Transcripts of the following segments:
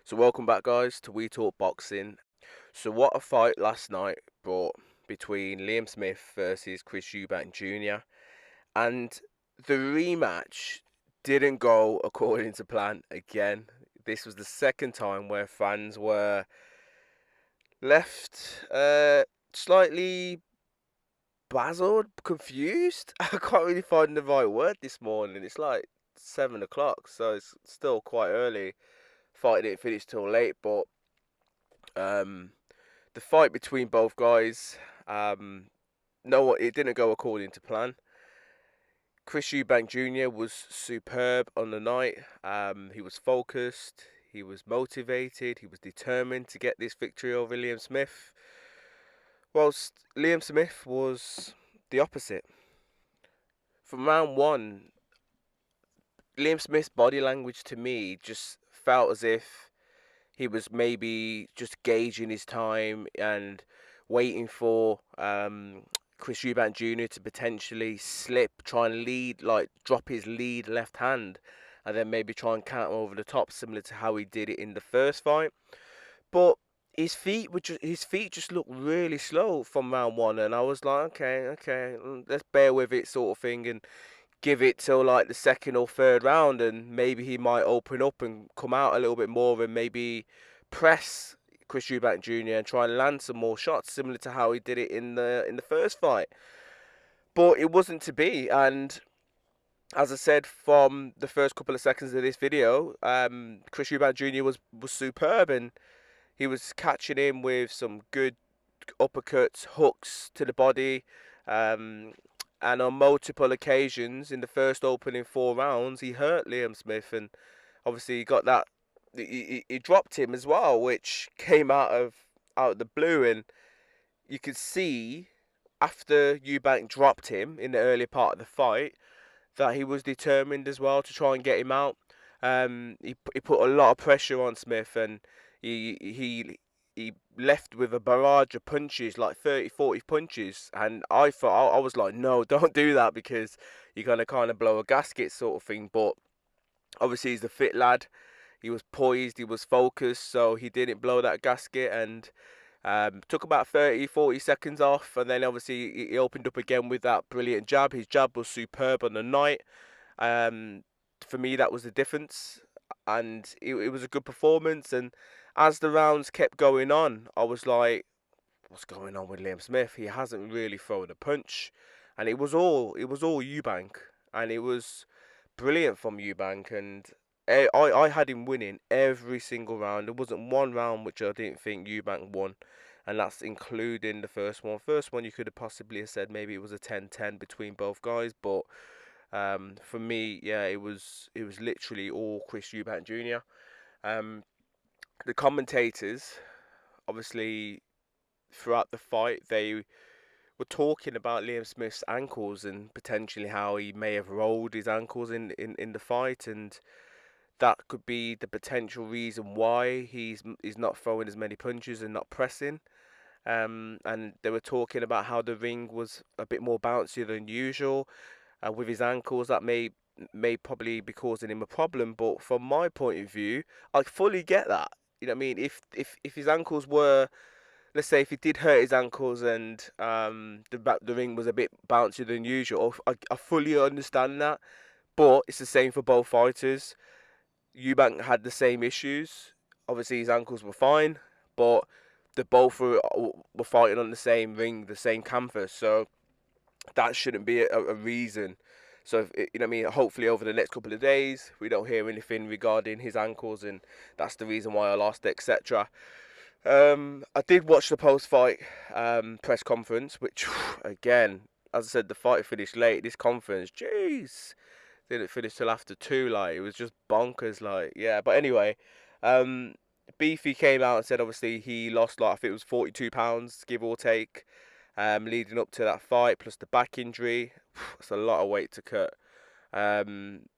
So welcome back guys to We Talk Boxing. So what a fight last night brought between Liam Smith versus Chris Eubank Jr. And the rematch didn't go according to plan again. This was the second time where fans were left slightly baffled, confused. I can't really find the right word this morning. It's like 7 o'clock, so it's still quite early. Fight didn't finish till late, but um, the fight between both guys, no, it didn't go according to plan. Chris Eubank Jr. was superb on the night. He was focused, he was motivated, he was determined to get this victory over Liam Smith. Whilst Liam Smith was the opposite. From round one, Liam Smith's body language to me just felt as if he was maybe just gauging his time and waiting for Chris Eubank Jr. to potentially slip, try and lead, like drop his lead left hand, and then maybe try and counter over the top, similar to how he did it in the first fight. But his feet just looked really slow from round one, and I was like, okay, let's bear with it, sort of thing, and give it till like the second or third round, and maybe he might open up and come out a little bit more, and maybe press Chris Eubank Jr. and try and land some more shots, similar to how he did it in the first fight. But it wasn't to be, and as I said from the first couple of seconds of this video, Chris Eubank Jr. was superb, and he was catching him with some good uppercuts, hooks to the body. And on multiple occasions in the first opening 4 rounds, he hurt Liam Smith, and obviously he got that. He dropped him as well, which came out of the blue, and you could see after Eubank dropped him in the early part of the fight that he was determined as well to try and get him out. He put a lot of pressure on Smith, and he left with a barrage of punches, like 30, 40 punches. And I thought, I was like, no, don't do that, because you're going to kind of blow a gasket sort of thing. But obviously he's a fit lad. He was poised, he was focused, so he didn't blow that gasket, and took about 30, 40 seconds off. And then obviously he opened up again with that brilliant jab. His jab was superb on the night. For me, that was the difference, and it was a good performance. And as the rounds kept going on, I was like, what's going on with Liam Smith? He hasn't really thrown a punch, and it was all Eubank, and it was brilliant from Eubank. And I had him winning every single round. There wasn't one round which I didn't think Eubank won, and that's including the first one. First one, you could have possibly have said maybe it was a 10-10 between both guys, but for me, yeah, it was literally all Chris Eubank Jr. The commentators, obviously, throughout the fight, they were talking about Liam Smith's ankles and potentially how he may have rolled his ankles in the fight, and that could be the potential reason why he's not throwing as many punches and not pressing. And they were talking about how the ring was a bit more bouncy than usual, with his ankles. That may probably be causing him a problem. But from my point of view, I fully get that. You know what I mean? If his ankles were, let's say, if he did hurt his ankles and the ring was a bit bouncier than usual, I fully understand that. But it's the same for both fighters. Eubank had the same issues. Obviously, his ankles were fine, but they both were fighting on the same ring, the same canvas. So that shouldn't be a reason. So, you know what I mean, hopefully over the next couple of days, we don't hear anything regarding his ankles, and that's the reason why I lost, etc. I did watch the post-fight press conference, which, again, as I said, the fight finished late. This conference, jeez, didn't finish till after 2, like, it was just bonkers, like, yeah. But anyway, Beefy came out and said, obviously, he lost, like, I think it was 42 pounds, give or take, leading up to that fight, plus the back injury. It's a lot of weight to cut. And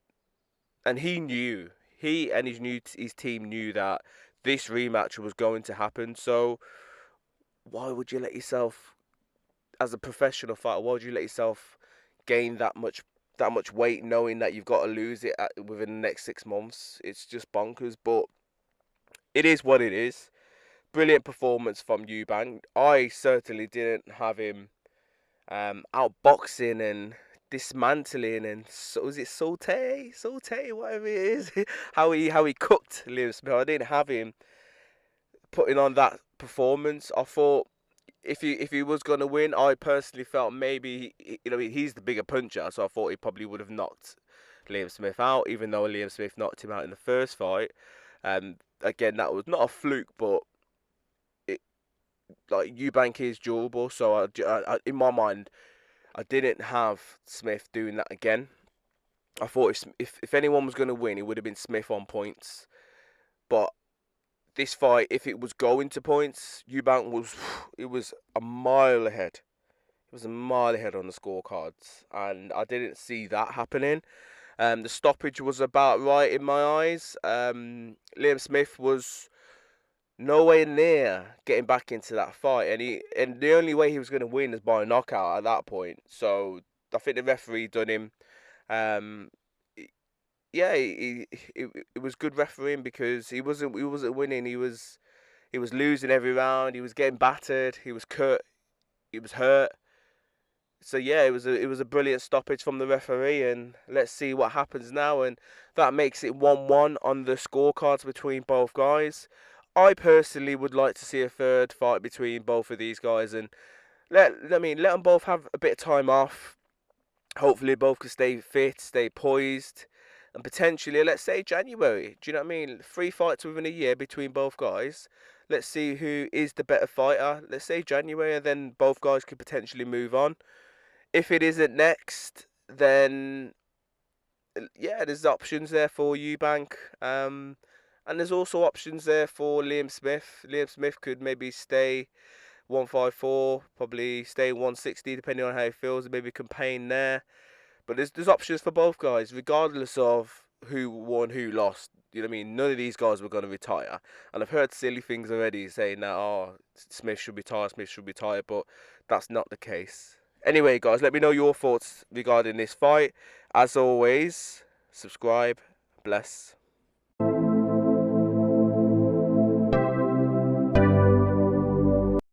he and his team knew that this rematch was going to happen. So why would you let yourself, as a professional fighter, why would you let yourself gain that much weight, knowing that you've got to lose it within the next 6 months? It's just bonkers. But it is what it is. Brilliant performance from Eubank. I certainly didn't have him outboxing and dismantling and so was it saute whatever it is how he cooked Liam Smith. I didn't have him putting on that performance. I thought if he was gonna win, I personally felt maybe he's the bigger puncher, so I thought he probably would have knocked Liam Smith out, even though Liam Smith knocked him out in the first fight. Again, that was not a fluke, but it, like Eubank is durable, so in my mind, I didn't have Smith doing that again. I thought if anyone was going to win, it would have been Smith on points. But this fight, if it was going to points, Eubank was a mile ahead. It was a mile ahead on the scorecards, and I didn't see that happening. The stoppage was about right in my eyes. Liam Smith was nowhere near getting back into that fight, and the only way he was going to win is by a knockout at that point. So I think the referee done him. Um, yeah, it was good refereeing because he wasn't winning. He was losing every round. He was getting battered. He was cut. He was hurt. So yeah, it was a brilliant stoppage from the referee, and let's see what happens now. And that makes it 1-1 on the scorecards between both guys. I personally would like to see a third fight between both of these guys, and let them both have a bit of time off. Hopefully, both can stay fit, stay poised, and potentially, let's say January. Do you know what I mean? 3 fights within a year between both guys. Let's see who is the better fighter. Let's say January, and then both guys could potentially move on. If it isn't next, then yeah, there's options there for Eubank. And there's also options there for Liam Smith. Liam Smith could maybe stay 154, probably stay 160, depending on how he feels, and maybe campaign there. But there's options for both guys, regardless of who won, who lost. You know what I mean? None of these guys were going to retire. And I've heard silly things already saying that, oh, Smith should retire, but that's not the case. Anyway, guys, let me know your thoughts regarding this fight. As always, subscribe. Bless.